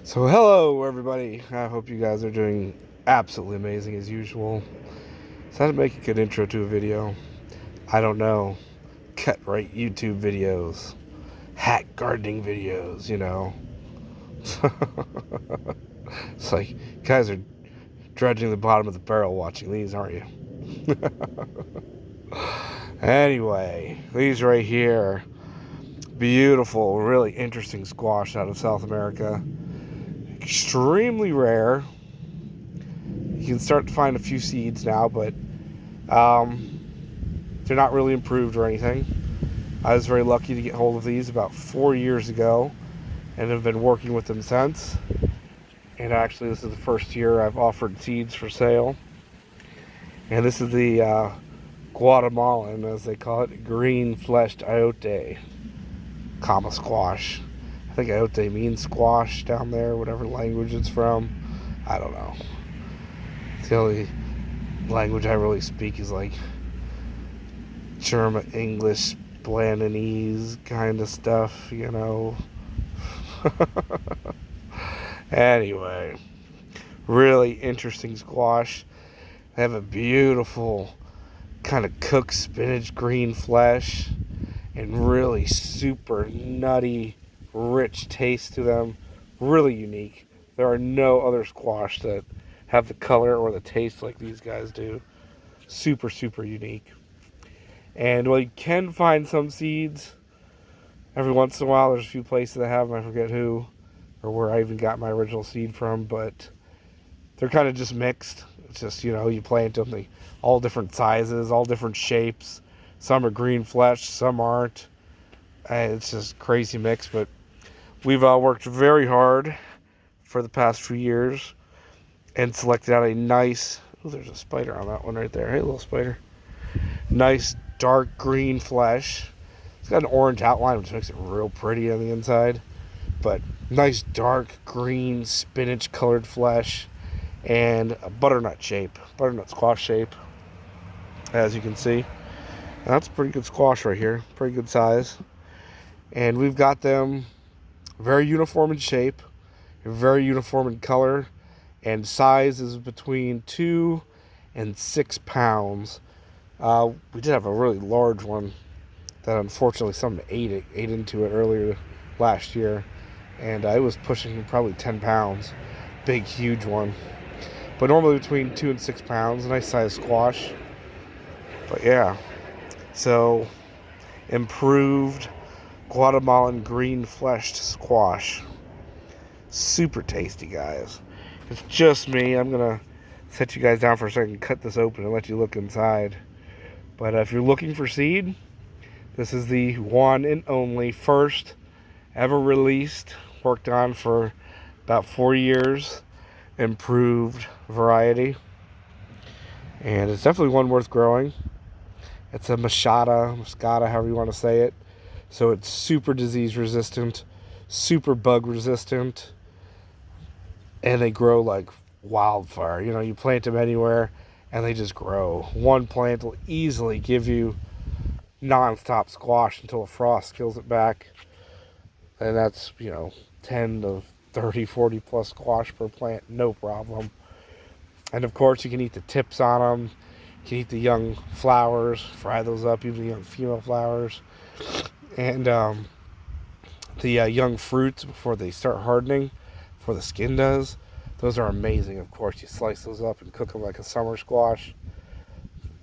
So hello everybody, I hope you guys are doing absolutely amazing as usual. So how to make a good intro to a video? I don't know. Cut right YouTube videos. Hack gardening videos, you know. It's like, you guys are dredging the bottom of the barrel watching these, aren't you? Anyway, these right here. Beautiful, really interesting squash out of South America. Extremely rare. You can start to find a few seeds now, but they're not really improved or anything. I was very lucky to get hold of these about 4 years ago and have been working with them since. And actually, this is the first year I've offered seeds for sale. And this is the Guatemalan, as they call it, green-fleshed Ayote, comma squash. I think Ayote means squash down there, whatever language it's from. I don't know. The only language I really speak is like German, English, Blandinese kind of stuff, you know. Anyway, really interesting squash. They have a beautiful kind of cooked spinach green flesh and really super nutty, rich taste to them. Really unique. There are no other squash that have the color or the taste like these guys do. Super, super unique. And while you can find some seeds, every once in a while there's a few places that have them. I forget who or where I even got my original seed from, but they're kind of just mixed. It's just, you plant them, they all different sizes, all different shapes. Some are green flesh, some aren't. It's just crazy mix, but we've worked very hard for the past few years and selected out a nice, oh, there's a spider on that one right there. Hey, little spider. Nice dark green flesh. It's got an orange outline, which makes it real pretty on the inside. But nice dark green spinach colored flesh and a butternut squash shape, as you can see. And that's a pretty good squash right here, pretty good size. And we've got them very uniform in shape, very uniform in color, and size is between 2 and 6 pounds. We did have a really large one that unfortunately someone ate into it earlier last year, and it was pushing probably 10 pounds. Big, huge one. But normally between 2 and 6 pounds, a nice size squash. But yeah, so improved Guatemalan green fleshed squash. Super tasty, guys. It's just me. I'm going to set you guys down for a second, cut this open, and let you look inside. But if you're looking for seed, this is the one and only first ever released, worked on for about 4 years, improved variety. And it's definitely one worth growing. It's a moscata, however you want to say it. So it's super disease resistant, super bug resistant, and they grow like wildfire. You plant them anywhere and they just grow. One plant will easily give you non-stop squash until a frost kills it back. And that's, 10 to 30, 40 plus squash per plant, no problem. And of course, you can eat the tips on them. You can eat the young flowers, fry those up, even the young female flowers. And the young fruits before they start hardening, before the skin does. Those are amazing, of course. You slice those up and cook them like a summer squash.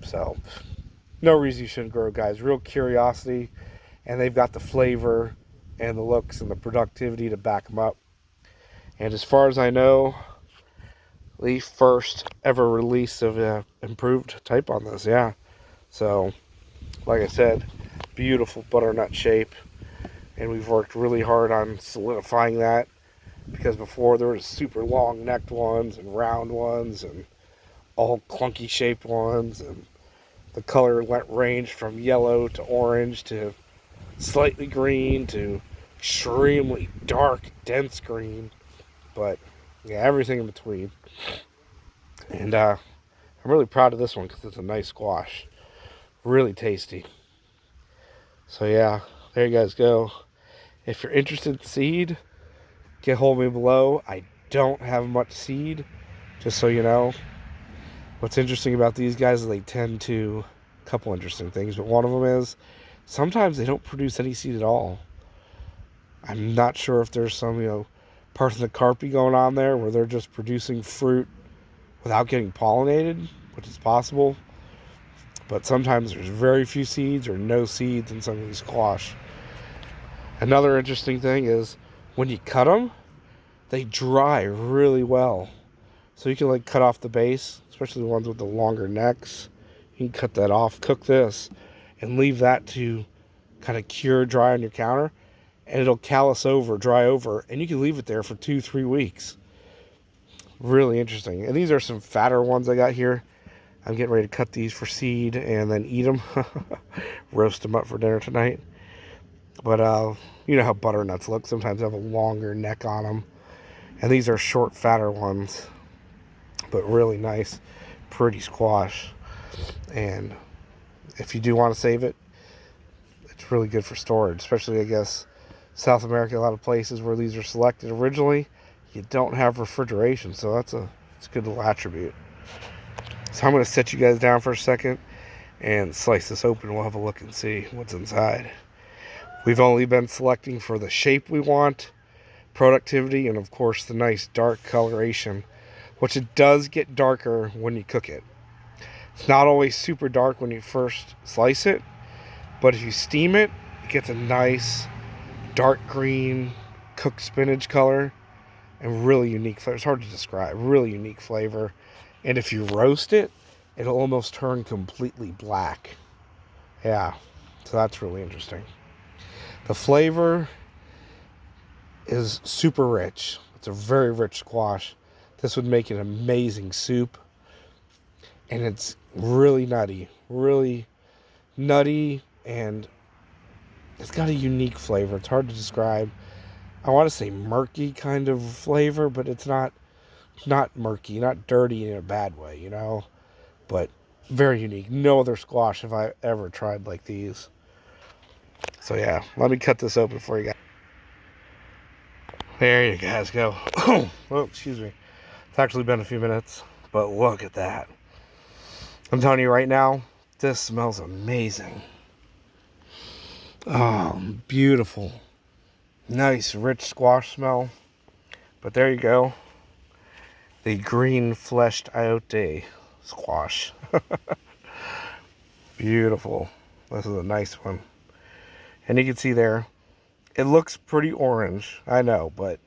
So, no reason you shouldn't grow, guys. Real curiosity. And they've got the flavor and the looks and the productivity to back them up. And as far as I know, the first ever release of an improved type on this, yeah. So, like I said, beautiful butternut shape. And we've worked really hard on solidifying that, because before there was super long necked ones and round ones and all clunky shaped ones, and the color ranged from yellow to orange to slightly green to extremely dark, dense green. But yeah, everything in between. And I'm really proud of this one because it's a nice squash. Really tasty. So yeah, there you guys go. If you're interested in seed, get hold of me below. I don't have much seed, just so you know. What's interesting about these guys is they tend to, a couple interesting things, but one of them is sometimes they don't produce any seed at all. I'm not sure if there's some, parts of the carpy going on there where they're just producing fruit without getting pollinated, which is possible. But sometimes there's very few seeds or no seeds in some of these squash. Another interesting thing is when you cut them, they dry really well. So you can cut off the base, especially the ones with the longer necks. You can cut that off, cook this, and leave that to kind of cure, dry on your counter. And it'll callus over, dry over, and you can leave it there for 2-3 weeks. Really interesting. And these are some fatter ones I got here. I'm getting ready to cut these for seed and then eat them. Roast them up for dinner tonight. But you know how butternuts look. Sometimes they have a longer neck on them. And these are short, fatter ones. But really nice, pretty squash. And if you do want to save it, it's really good for storage. Especially, I guess, South America, a lot of places where these are selected originally, you don't have refrigeration. So it's a good little attribute. So I'm going to set you guys down for a second and slice this open. We'll have a look and see what's inside. We've only been selecting for the shape we want, productivity, and of course the nice dark coloration, which it does get darker when you cook it. It's not always super dark when you first slice it, but if you steam it, it gets a nice dark green cooked spinach color and really unique flavor. It's hard to describe. Really unique flavor. And if you roast it, it'll almost turn completely black. Yeah, so that's really interesting. The flavor is super rich. It's a very rich squash. This would make an amazing soup. And it's really nutty. Really nutty, and it's got a unique flavor. It's hard to describe. I want to say murky kind of flavor, but it's not murky, not dirty in a bad way, but very unique. No other squash have I ever tried like these. So yeah, let me cut this open for you guys. There you guys go. Oh, excuse me. It's actually been a few minutes, but look at that. I'm telling you right now, this smells amazing. Oh, beautiful. Nice, rich squash smell. But there you go. The green-fleshed Ayote squash. Beautiful. This is a nice one. And you can see there, it looks pretty orange, I know, but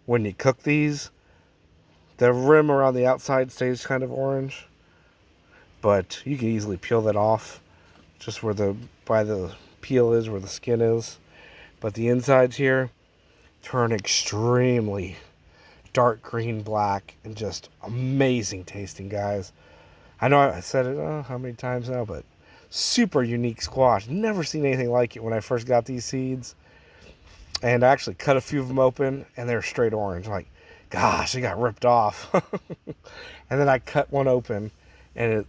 when you cook these, the rim around the outside stays kind of orange. But you can easily peel that off, just by the peel is, where the skin is. But the insides here turn extremely dark green black and just amazing tasting, guys. I know I said it how many times now, but super unique squash. Never seen anything like it when I first got these seeds. And I actually cut a few of them open and they're straight orange. I'm like, gosh, it got ripped off. And then I cut one open and it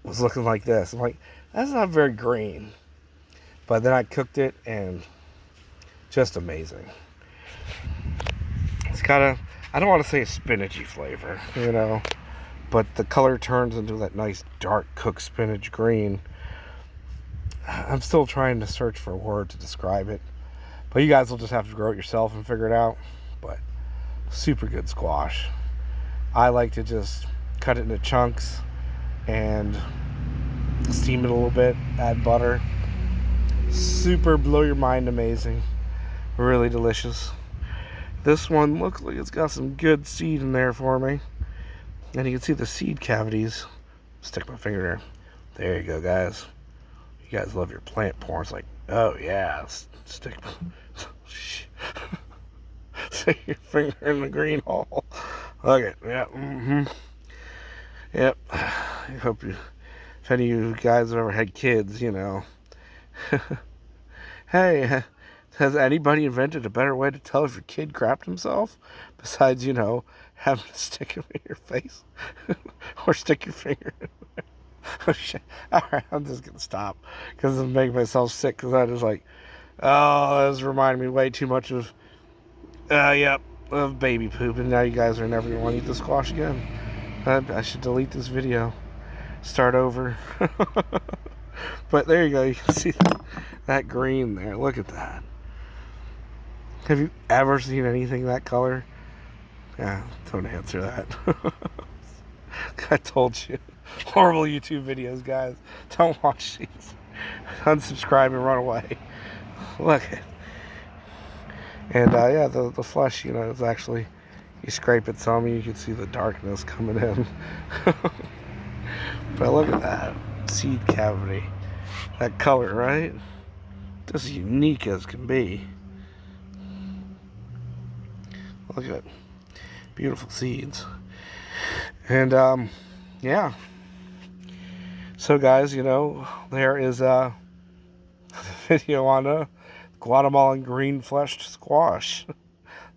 was looking like this. I'm like, that's not very green. But then I cooked it and just amazing. It's got I don't want to say a spinachy flavor, but the color turns into that nice dark cooked spinach green. I'm still trying to search for a word to describe it, but you guys will just have to grow it yourself and figure it out. But super good squash. I like to just cut it into chunks and steam it a little bit, add butter. Super blow your mind amazing. Really delicious. This one looks like it's got some good seed in there for me. And you can see the seed cavities. Stick my finger there. There you go, guys. You guys love your plant porn. It's like, oh yeah, stick your finger in the green hole. Look at it. Yeah. Yep. I hope if any of you guys have ever had kids, Hey, has anybody invented a better way to tell if your kid crapped himself? Besides, having to stick him in your face? Or stick your finger in there? Oh, shit. Alright, I'm just going to stop. Because I'm making myself sick. Because I just oh, this reminded me way too much of Yep, of baby poop, and now you guys are never gonna want to eat the squash again. I should delete this video. Start over. But there you go. You can see that green there. Look at that. Have you ever seen anything that color? Yeah, don't answer that. I told you. Horrible YouTube videos, guys. Don't watch these. Unsubscribe and run away. Look at it. And yeah, the flesh, you know, is actually, you scrape it some, you can see the darkness coming in. But look at that seed cavity. That color, right? Just as unique as can be. Look at it. Beautiful seeds. And yeah. So guys, you know, there is a video on a Guatemalan green fleshed squash.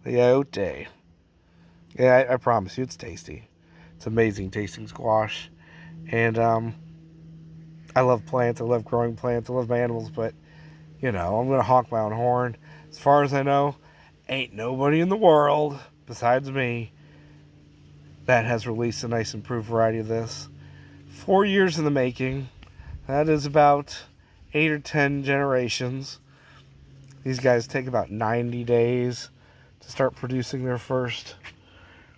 The Ayote. Yeah, I promise you it's tasty. It's amazing tasting squash. And I love plants, I love growing plants, I love my animals, but you know, I'm gonna honk my own horn. As far as I know, ain't nobody in the world besides me that has released a nice improved variety of this. 4 years in the making. That is about 8 or 10 generations. These guys take about 90 days to start producing their first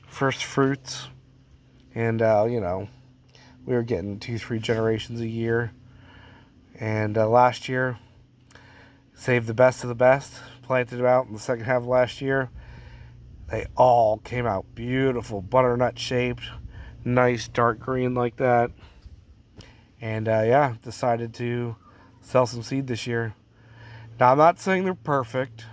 fruits. And you know, we were getting 2-3 generations a year. And last year, saved the best of the best, planted them out in the second half of last year. They all came out beautiful, butternut shaped, nice dark green like that. And yeah, decided to sell some seed this year. Now, I'm not saying they're perfect.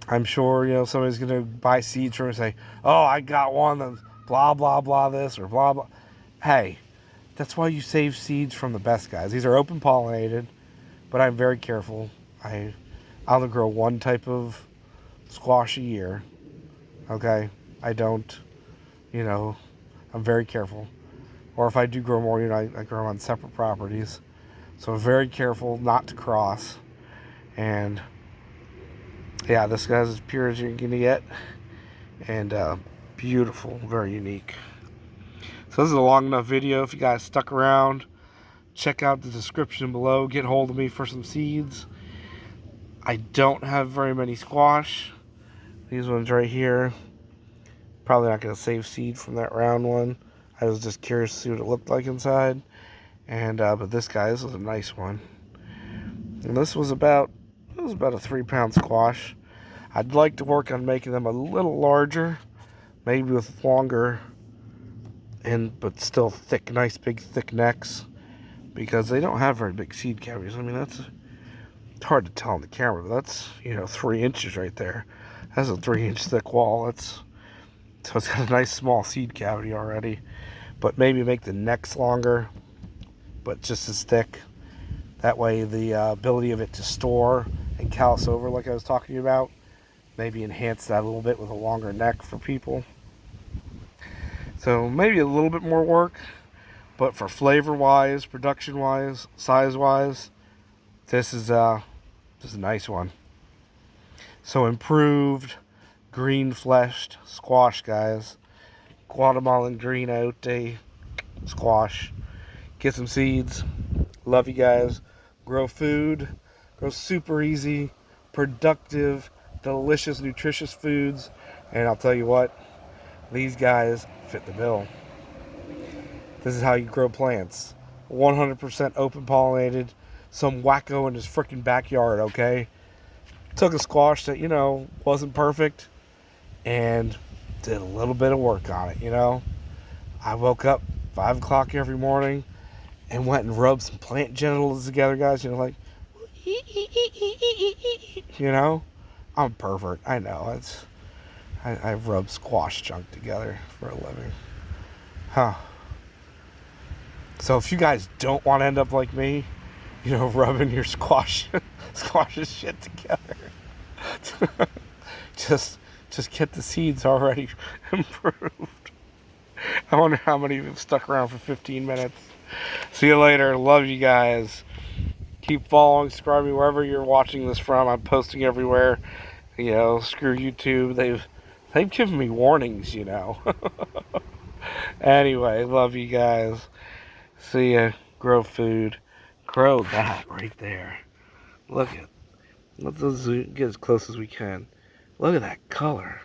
I'm sure, you know, somebody's going to buy seeds from me and say, oh, I got one that's blah, blah, blah this or blah, blah. Hey, that's why you save seeds from the best guys. These are open pollinated, but I'm very careful. I only grow one type of squash a year. Okay? I don't, you know, I'm very careful. Or if I do grow more, you know, I grow them on separate properties. So I'm very careful not to cross. And yeah, this guy's as pure as you're gonna get. And beautiful, very unique. So this is a long enough video. If you guys stuck around, check out the description below. Get hold of me for some seeds. I don't have very many squash. These ones right here. Probably not going to save seed from that round one. I was just curious to see what it looked like inside. And but this was a nice one. And this was about a 3-pound squash. I'd like to work on making them a little larger, maybe with longer but still thick, nice big thick necks, because they don't have very big seed cavities. I mean, it's hard to tell on the camera, but that's, you know, 3 inches right there. That's a 3-inch thick wall. So it's got a nice small seed cavity already. But maybe make the necks longer, but just as thick. That way the ability of it to store and callus over, like I was talking about, maybe enhance that a little bit with a longer neck for people. So maybe a little bit more work, but for flavor-wise, production-wise, size-wise, this is a nice one. So improved, green-fleshed squash, guys. Guatemalan green Ayote squash. Get some seeds. Love you guys. Grow food. Grow super easy, productive, delicious, nutritious foods. And I'll tell you what, these guys fit the bill. This is how you grow plants. 100% open pollinated. Some wacko in his freaking backyard, okay? Took a squash that, you know, wasn't perfect and did a little bit of work on it, you know? I woke up 5 o'clock every morning and went and rubbed some plant genitals together, guys. You know, like, you know? I'm a pervert. I know. I rub squash junk together for a living. Huh. So if you guys don't want to end up like me, you know, rubbing your squash's shit together, just get the seeds already improved. I wonder how many of you have stuck around for 15 minutes. See you later. Love you guys. Keep following, subscribing wherever you're watching this from. I'm posting everywhere. You know, screw YouTube. They've given me warnings, you know. Anyway, love you guys. See ya. Grow food. Grow that right there. Look at. Let's get as close as we can. Look at that color.